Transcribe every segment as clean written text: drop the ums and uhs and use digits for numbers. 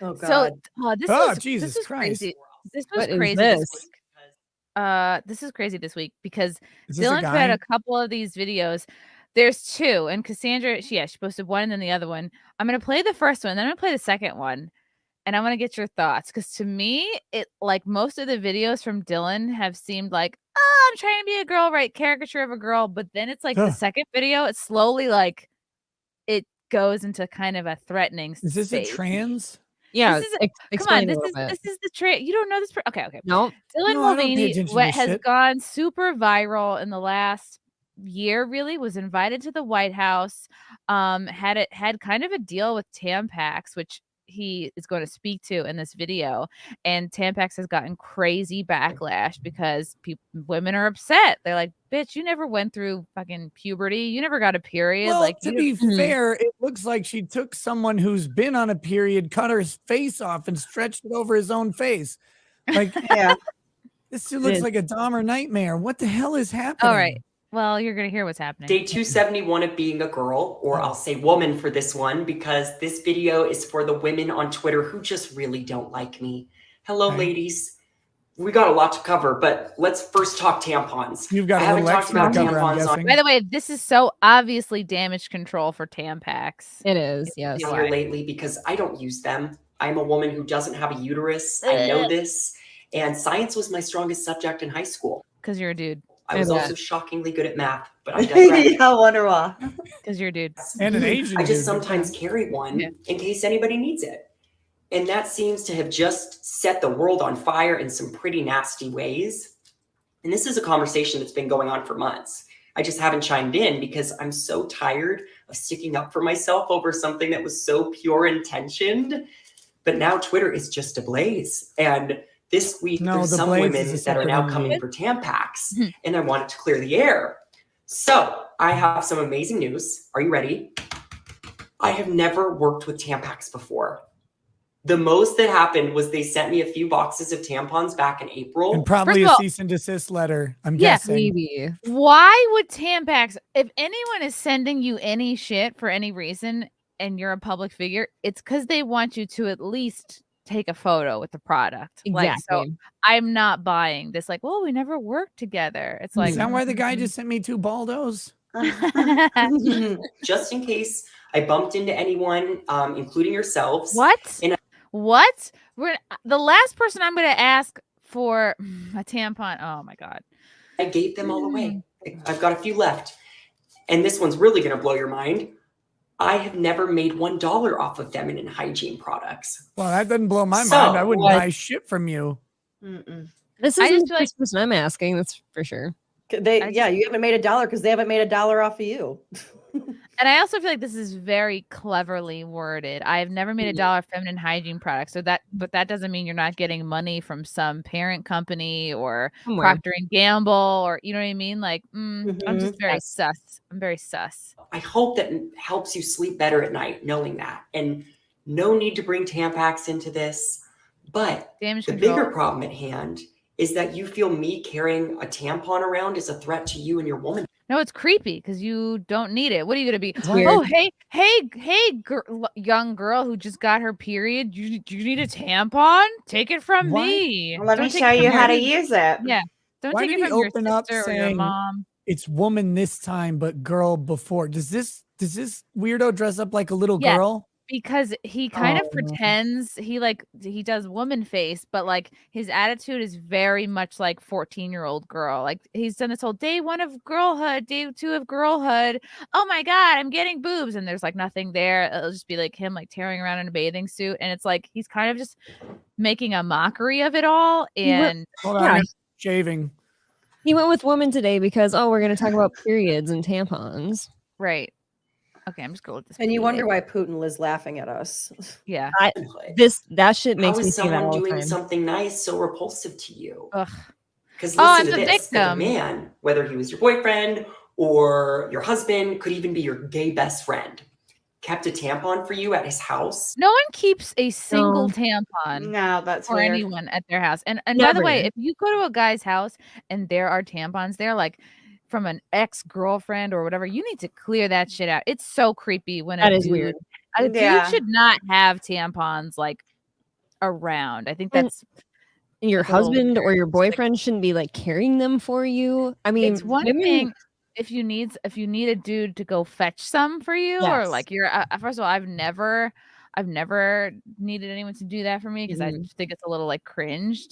Oh So God. this Jesus was Christ. crazy. This was What is crazy this? this week. This is crazy this week because Is this a Dylan put out guy? a couple of these videos. There's two, and Cassandra, she posted one and then the other one. I'm gonna play the first one, then I'm gonna play the second one, and I want to get your thoughts because to me, it like most of the videos from Dylan have seemed like, oh, I'm trying to be a girl, right? Caricature of a girl, but then it's like the second video, it's slowly like it goes into kind of a threatening Is this space. a trans? Yeah, This is come on. explain a This little is bit. this is the trade. You don't know this. Okay. No, Dylan No, I don't pay Mulvaney, attention what to has shit. gone super viral in the last year, really was invited to the White House. Had kind of a deal with Tampax, which he is going to speak to in this video. And Tampax has gotten crazy backlash because women are upset. They're like, "Bitch, you never went through fucking puberty. You never got a period." Well, Like, to you be fair, it looks like she took someone who's been on a period, cut her face off, and stretched it over his own face. Like, Yeah. this dude looks like a Dahmer nightmare. What the hell is happening? all right. Well, you're gonna hear what's happening. Day 271 of being a girl, or I'll say woman for this one, because this video is for the women on Twitter who just really don't like me. Hello, ladies. We got a lot to cover, but let's first talk tampons. You've got a little extra to cover, I'm guessing. By the way, this is so obviously damage control for Tampax. It is, yes. Here lately because I don't use them. I'm a woman who doesn't have a uterus. I know this. And science was my strongest subject in high school. Because you're a dude. I was also shockingly good at math, but I digress. Yeah, I wonder why. Because you're a dude. And an Asian I just dude. sometimes carry one in case anybody needs it. And that seems to have just set the world on fire in some pretty nasty ways. And this is a conversation that's been going on for months. I just haven't chimed in because I'm so tired of sticking up for myself over something that was so pure intentioned. But now Twitter is just ablaze. And this week, there's some women that are now coming for Tampax. And I wanted to clear the air. So I have some amazing news. Are you ready? I have never worked with Tampax before. The most that happened was they sent me a few boxes of tampons back in April. And probably a cease and desist letter, I'm guessing. Maybe. Why would Tampax, if anyone is sending you any shit for any reason and you're a public figure, it's because they want you to at least take a photo with the product. Exactly. Like, so I'm not buying this. Like, well, we never worked together. It's like, is that why the guy just sent me 2 baldos? Just in case I bumped into anyone, including yourselves. What? The last person I'm going to ask for a tampon. Oh my God. I gave them all away. I've got a few left. And this one's really going to blow your mind. I have never made $1 off of feminine hygiene products. Well, that doesn't blow my mind. I wouldn't buy shit from you. This isn't the first person I'm asking, that's for sure. You haven't made $1 because they haven't made $1 off of you. And I also feel like this is very cleverly worded. I've never made $1 feminine hygiene products. But that doesn't mean you're not getting money from some parent company or Procter & Gamble or, you know what I mean? Like, I'm just very sus. I'm very sus. I hope that helps you sleep better at night, knowing that. And no need to bring Tampax into this. But the bigger problem at hand is that you feel me carrying a tampon around is a threat to you and your woman. No, it's creepy because you don't need it. What are you going to be? Weird. Oh, hey, young girl who just got her period. Do you need a tampon? Take it from me. Let me show you how to use it. Yeah. Don't take it from your sister or your mom. It's woman this time, but girl before. Does this weirdo dress up like a little girl? Because he kind of pretends he does woman face, but like his attitude is very much like 14-year-old girl. Like he's done this whole day 1 of girlhood, day 2 of girlhood. Oh my God, I'm getting boobs. And there's like nothing there. It'll just be like him like tearing around in a bathing suit. And it's like he's kind of just making a mockery of it all. And hold on, shaving. He went with woman today because, we're going to talk about periods and tampons. Right. Okay, I'm just going with this. And you wonder why Putin is laughing at us. Yeah. That shit makes me think that all the doing time. something nice so repulsive to you? Because I'm listen to the this. victim. A man, whether he was your boyfriend or your husband, could even be your gay best friend, kept a tampon for you at his house. No one keeps a single tampon. No, that's for weird. anyone at their house. And by the way, if you go to a guy's house and there are tampons there, like from an ex-girlfriend or whatever, you need to clear that shit out. It's so creepy when that is weird. A dude should not have tampons like around. I think And- that's And your That's a little husband or weird. your It's like- boyfriend shouldn't be like carrying them for you. I mean, it's one women, thing if you need a dude to go fetch some for you, or Yes. like you're first of all, I've never needed anyone to do that for me because I Mhm. just think it's a little like cringe.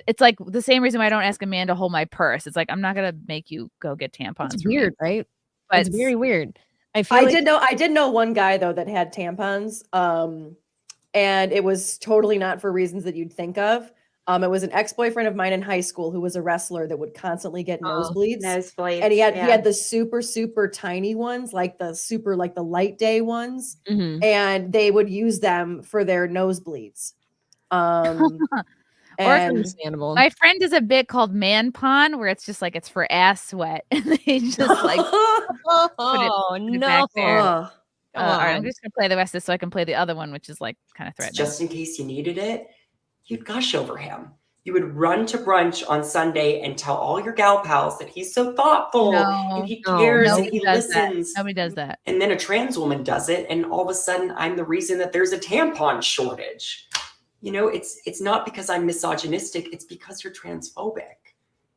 It's like the same reason why I don't ask a man to hold my purse. It's like I'm not gonna make you go get tampons. it's for me. weird, right? But It's very weird. I feel I like did know one guy though that had tampons. And it was totally not for reasons that you'd think of. It was an ex-boyfriend of mine in high school who was a wrestler that would constantly get nosebleeds. Nosebleeds. And he had yeah. the super tiny ones, like the light day ones, Mhm. and they would use them for their nosebleeds. Or it's And understandable. my friend does a bit called Man Pon where it's just like it's for ass sweat, and they just like Oh put it no! back there. Ugh. All right, I'm on. just gonna play the rest of this so I can play the other one, which is like kind of threatening. Just in case you needed it, you'd gush over him. You would run to brunch on Sunday and tell all your gal pals that he's so thoughtful and he No, cares and Nobody he does that. listens. Nobody does that. And then a trans woman does it, and all of a sudden I'm the reason that there's a tampon shortage. You know, it's not because I'm misogynistic, it's because you're transphobic.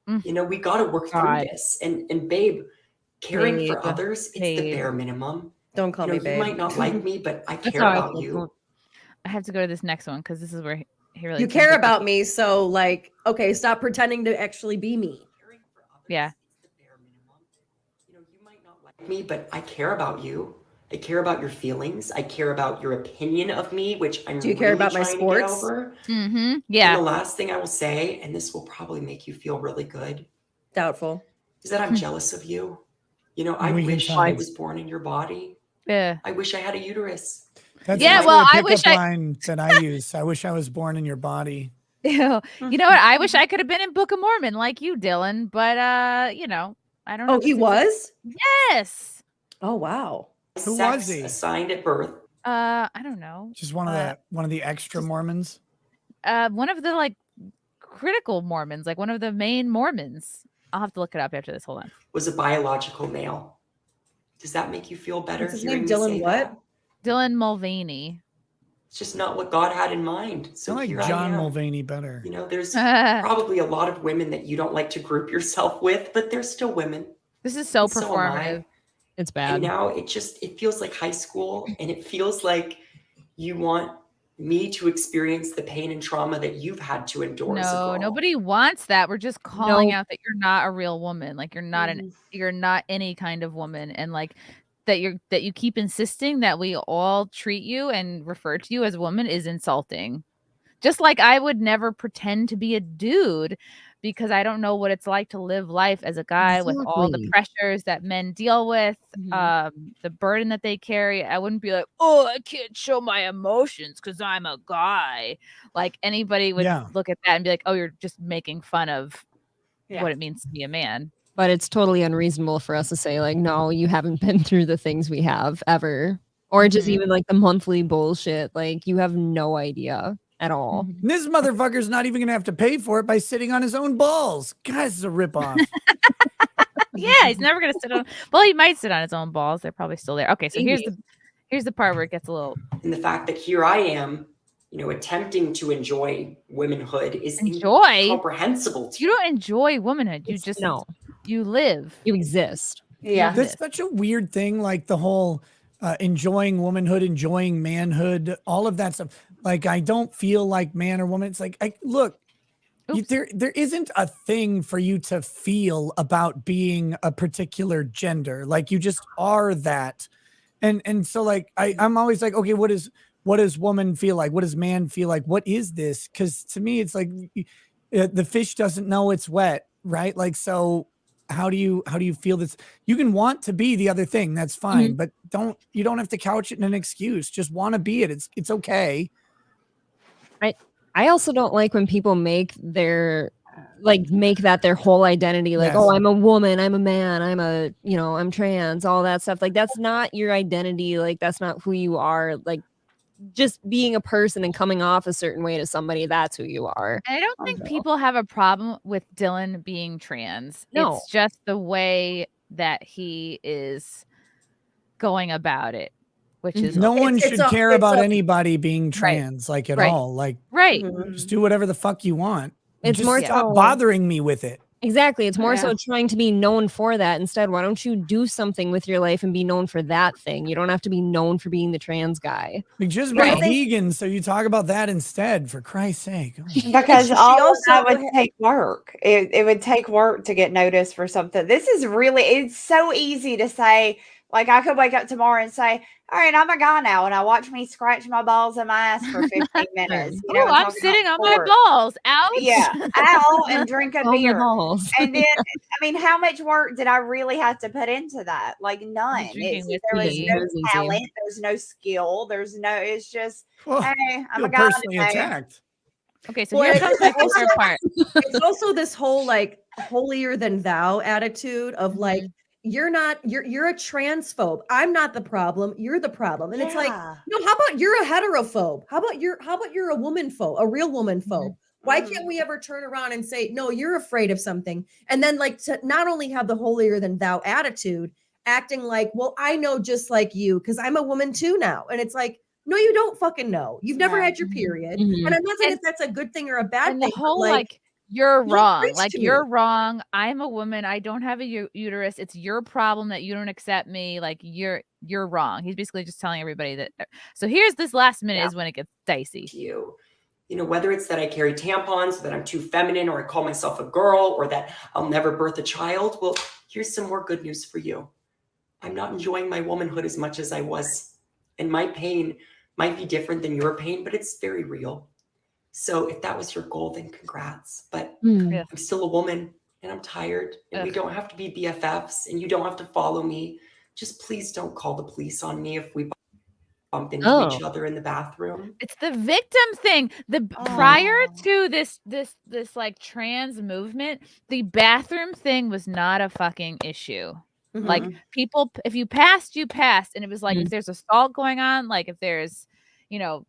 Mm. You know, we got to work through God. this. And babe, caring for Babe, others, it's the babe. bare minimum. Don't call You know, me babe. you might not like me, but I That's care how I about feel. you. I have to go to this next one because this is where he really You turns care it- about me, so like, okay, stop pretending to actually be me. Caring for others, Yeah. it's the bare minimum. You know, you might not like me, but I care about you. I care about your feelings. I care about your opinion of me, which I'm Do you care really about my trying to get sports? over. Mhm. And Yeah. the last thing I will say, and this will probably make you feel really good, Doubtful. is that I'm jealous of you. You know, I We can wish tell. I was born in your body. Yeah. I wish I had a uterus. That's Yeah, actually well, a I wish pickup I- line that I use. I wish I was born in your body. You know what? I wish I could have been in Book of Mormon like you, Dylan, but you know, I don't know. Oh, he was? Yes. Oh, wow. Who Sex was he? assigned at birth. I don't know. Just one of the extra Mormons. One of the like critical Mormons, like one of the main Mormons. I'll have to look it up after this. Hold on. Was a biological male. Does that make you feel better? What's his hearing name? me Dylan say what? that? Dylan Mulvaney. It's just not what God had in mind. So I like here John I am. Mulvaney better. You know, there's This probably a lot of women that you don't like to group yourself with, but they're still women. is so And so am I. performative. It's And bad. now it feels like high school, and it feels like you want me to experience the pain and trauma that you've had to endure as a No, girl. nobody wants that. We're just calling No. out that you're not a real woman. Like you're not Mhm. you're not any kind of woman, and like that you keep insisting that we all treat you and refer to you as a woman is insulting. Just like I would never pretend to be a dude because I don't know what it's like to live life as a guy with all the Exactly. pressures that men deal with, the burden that they carry. I wouldn't be like, oh, I can't show my emotions because I'm a guy. Like anybody would Yeah. look at that and be like, oh, you're just making fun of Yeah. what it means to be a man. But it's totally unreasonable for us to say, like, no, you haven't been through the things we have ever. Or just Mhm. even like the monthly bullshit. Like, you have no idea at all. And this motherfucker's not even gonna have to pay for it by sitting on his own balls. Guys, this is a ripoff. Yeah, he's never gonna sit on. Well, he might sit on his own balls. They're probably still there. Okay, so here's the part where it gets a little And the fact that here I am, you know, attempting to enjoy womanhood is enjoy. incomprehensible to You don't enjoy womanhood. You just no, you live. you exist. Yeah. That's such a weird thing, like the whole enjoying womanhood, enjoying manhood, all of that stuff. Like, I don't feel like man or woman. It's like, look, Oops. there isn't a thing for you to feel about being a particular gender. Like, you just are that. And so like I'm always like, okay, what does woman feel like? What does man feel like? What is this? Because to me, it's like the fish doesn't know it's wet, right? Like, so how do you feel this? You can want to be the other thing, that's fine, but you don't have to couch it in an excuse. Just want to be it. It's okay. I also don't like when people make that their whole identity. Like, Yes. oh, I'm a woman, I'm a man, I'm trans, all that stuff. Like, that's not your identity. Like, that's not who you are. Like, just being a person and coming off a certain way to somebody, that's who you are. And I don't think Also. people have a problem with Dylan being trans. No. It's just the way that he is going about it, which is No one It's should a- care it's about a- anybody being trans, like at Right. all. Like, right. Right. Just do whatever the fuck you want. It's Just more stop so- bothering me with it. Exactly. It's more so Yeah. trying to be known for that. Instead, why don't you do something with your life and be known for that thing? You don't have to be known for being the trans guy. Like, just be Right. vegan, so you talk about that instead, for Christ's sake. Oh. Because She all of also that would had- take work. It would take work to get noticed for something. This is really, it's so easy to say, like, I could wake up tomorrow and say, all right, I'm a guy now, and I watch me scratch my balls and my ass for 15 minutes. You know, Oh, and I'm talk about sitting on my sport. balls. Ouch. Yeah, ow, and drink a Oh, my beer. balls. And then, I mean, how much work did I really have to put into that? Like none. Drinking There was whiskey. no It was easy. talent. There's no skill. There's no. It's just, Oh, hey, I'm feel a guy personally today. attacked. Okay, so Well, here comes my it's favorite part. It's also this whole like holier than thou attitude of like, you're a transphobe. I'm not the problem. You're the problem. And it's like, Yeah. no, how about you're a heterophobe? How about you're a woman phobe, a real woman phobe? Why can't we ever turn around and say, no, you're afraid of something? And then like to not only have the holier than thou attitude, acting like, well, I know just like you, because I'm a woman too now. And it's like, no, you don't fucking know. You've never No. had your period. Mhm. And I'm not saying And- if that's a good thing or a bad And thing, the but, whole like you're don't wrong. preach Like to you're me. wrong. I'm a woman. I don't have a uterus. It's your problem that you don't accept me. Like you're wrong. He's basically just telling everybody that. So here's this last minute is when it gets dicey. You know, whether it's that I carry tampons, that I'm too feminine, or I call myself a girl, or that I'll never birth a child. Well, here's some more good news for you. I'm not enjoying my womanhood as much as I was. And my pain might be different than your pain, but it's very real. So if that was your goal, then congrats. But Mm. I'm still a woman and I'm tired, and we don't have to be BFFs, and you don't have to follow me. Just please don't call the police on me if we bump into each other in the bathroom. It's the victim thing. Prior to this like trans movement, the bathroom thing was not a fucking issue. Like people, if you passed, you passed. And it was like, if there's assault going on, like if there's, you know,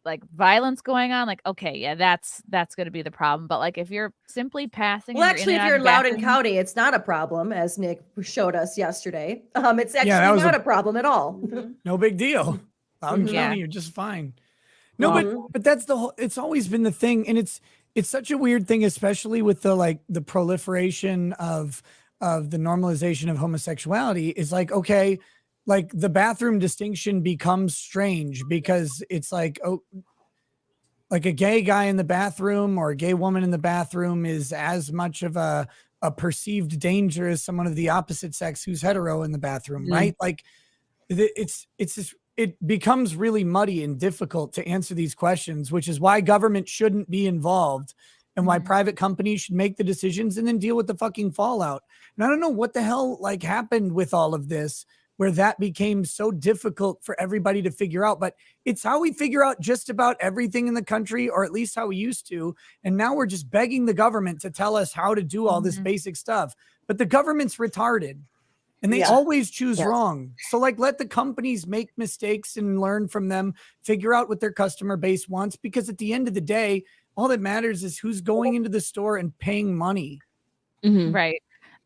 like violence going on, like, okay, yeah, that's going to be the problem. But like, if you're simply passing, Well, and actually, in if and you're out in of Loudoun bathroom- County, it's not a problem, as Nick showed us yesterday. It's actually that was not a problem at all. No big deal. Loudoun Yeah. County, you're just fine. No, but that's the whole. It's always been the thing, and it's such a weird thing, especially with the proliferation of the normalization of homosexuality. Is like, okay, like the bathroom distinction becomes strange because it's like, oh, like a gay guy in the bathroom or a gay woman in the bathroom is as much of a perceived danger as someone of the opposite sex who's hetero in the bathroom, right? Like it's just, it becomes really muddy and difficult to answer these questions, which is why government shouldn't be involved and why private companies should make the decisions and then deal with the fucking fallout. And I don't know what the hell like happened with all of this, where that became so difficult for everybody to figure out, but it's how we figure out just about everything in the country, or at least how we used to. And now we're just begging the government to tell us how to do all this basic stuff, but the government's retarded. And they always choose wrong. So like, let the companies make mistakes and learn from them, figure out what their customer base wants. Because at the end of the day, all that matters is who's going into the store and paying money. Right.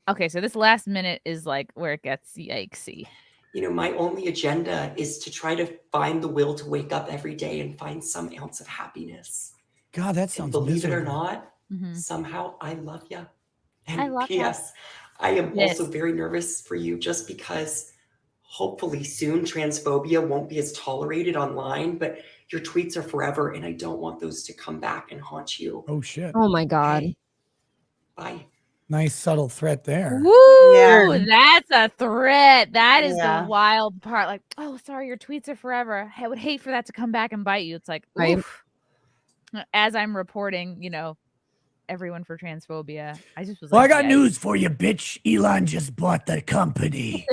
Okay. So this last minute is like where it gets yikesy. You know, my only agenda is to try to find the will to wake up every day and find some ounce of happiness. God, that And sounds believe it or miserable. not, somehow I love you. And I love P.S. I am Yes. also very nervous for you, just because hopefully soon transphobia won't be as tolerated online, but your tweets are forever, and I don't want those to come back and haunt you. Oh shit. Oh my God. Hey, bye. Nice subtle threat there. Woo! Yeah. That's a threat. That is Yeah. the wild part. Like, oh, sorry, your tweets are forever. I would hate for that to come back and bite you. It's like, Right. oof. As I'm reporting, you know, everyone for transphobia. I just was Well, like, I got yeah. news for you, bitch. Elon just bought the company.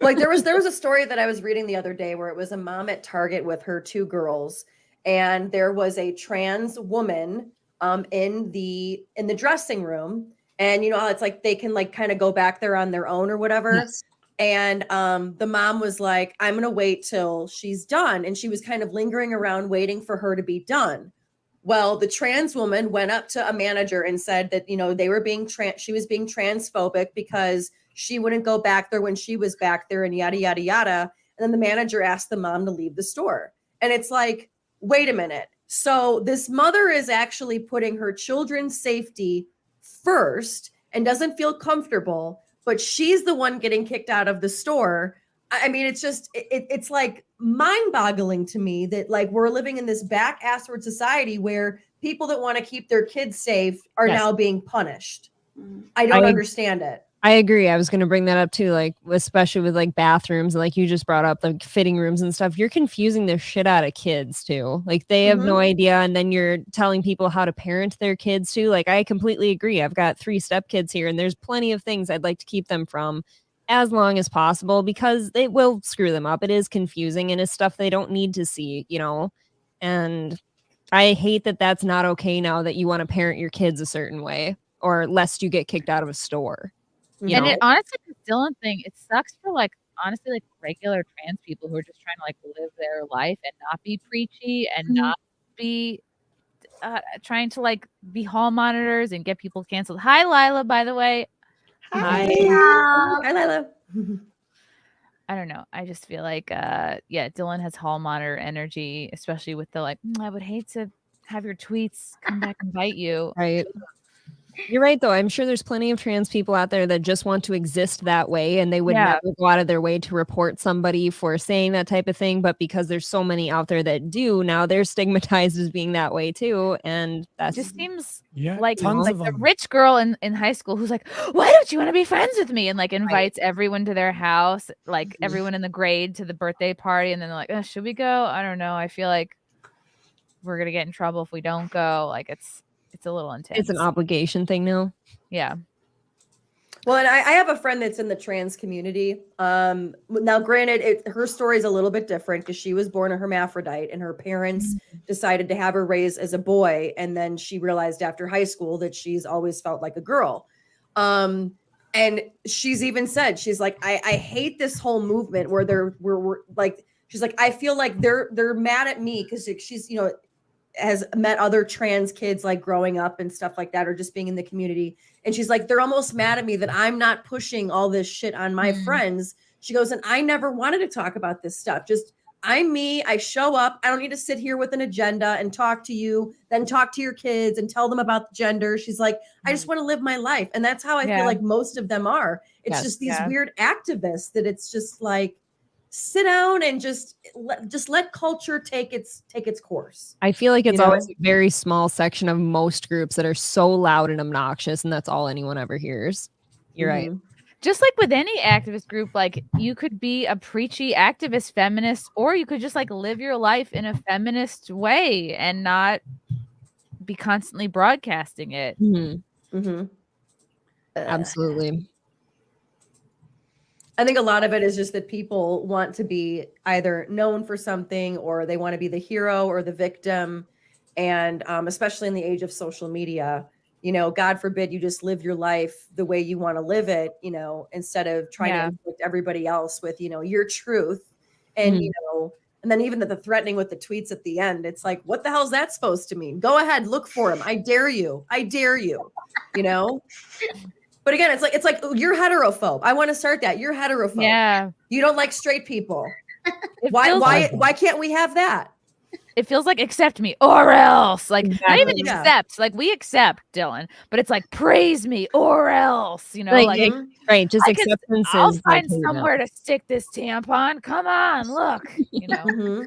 Like there was a story that I was reading the other day where it was a mom at Target with her two girls, and there was a trans woman in the dressing room, and you know how it's like they can like kind of go back there on their own or whatever. Yes. And the mom was like, I'm gonna wait till she's done, and she was kind of lingering around waiting for her to be done. Well, the trans woman went up to a manager and said that, you know, they were being she was being transphobic because she wouldn't go back there when she was back there, and yada, yada, yada. And then the manager asked the mom to leave the store. And it's like, wait a minute. So this mother is actually putting her children's safety first and doesn't feel comfortable, but she's the one getting kicked out of the store. I mean, it's just, it's like mind-boggling to me that like we're living in this back-assward society where people that want to keep their kids safe are Yes. now being punished. I don't understand it. I agree. I was going to bring that up too, like especially with like bathrooms and like you just brought up like fitting rooms and stuff. You're confusing the shit out of kids too. Like they have no idea, and then you're telling people how to parent their kids too. Like I completely agree. I've got 3 stepkids here, and there's plenty of things I'd like to keep them from as long as possible because they will screw them up. It is confusing and it's stuff they don't need to see, you know. And I hate that that's not okay now that you want to parent your kids a certain way, or lest you get kicked out of a store. You And know? it honestly, the Dylan thing, it sucks for like honestly like regular trans people who are just trying to like live their life and not be preachy and not be trying to like be hall monitors and get people canceled. Hi, Lila, by the way. Hi. Hi, Lila. I don't know. I just feel like yeah, Dylan has hall monitor energy, especially with the like, I would hate to have your tweets come back and bite you. Right. You're right, though. I'm sure there's plenty of trans people out there that just want to exist that way, and they would never go out of their way to report somebody for saying that type of thing. But because there's so many out there that do, now they're stigmatized as being that way too. And that just seems like the rich girl in high school who's like, why don't you want to be friends with me? And like invites everyone to their house, like everyone in the grade to the birthday party. And then they're like, oh, should we go? I don't know. I feel like we're going to get in trouble if we don't go. Like it's a little intense. It's an obligation thing now. Yeah. Well, and I have a friend that's in the trans community. Now, granted, her story is a little bit different because she was born a hermaphrodite and her parents decided to have her raised as a boy. And then she realized after high school that she's always felt like a girl. And she's even said, she's like, I hate this whole movement where we're like, she's like, I feel like they're mad at me because she's, you know, has met other trans kids like growing up and stuff like that, or just being in the community. And she's like, they're almost mad at me that I'm not pushing all this shit on my friends. She goes, and I never wanted to talk about this stuff. Just I'm me. I show up. I don't need to sit here with an agenda and talk to you, then talk to your kids and tell them about the gender. She's like, I just want to live my life. And that's how I feel like most of them are. It's just these weird activists that it's just like, sit down and just let culture take its course. I feel like it's always a very small section of most groups that are so loud and obnoxious, and that's all anyone ever hears. You're right. Just like with any activist group, like you could be a preachy activist feminist, or you could just like live your life in a feminist way and not be constantly broadcasting it. Absolutely. I think a lot of it is just that people want to be either known for something, or they want to be the hero or the victim. And especially in the age of social media, you know, God forbid you just live your life the way you want to live it, you know, instead of trying to inflict everybody else with, you know, your truth. And, you know, and then even the threatening with the tweets at the end, it's like, what the hell is that supposed to mean? Go ahead, look for him. I dare you. I dare you, you know? But again, it's like you're heterophobe. I want to start that. You're heterophobe. Yeah. You don't like straight people. Why can't we have that? It feels like accept me or else. Like not even accept. Like we accept, Dylan, but it's like praise me or else. You know, like right. Just acceptance. I'll find somewhere to stick this tampon. Come on, look. You know.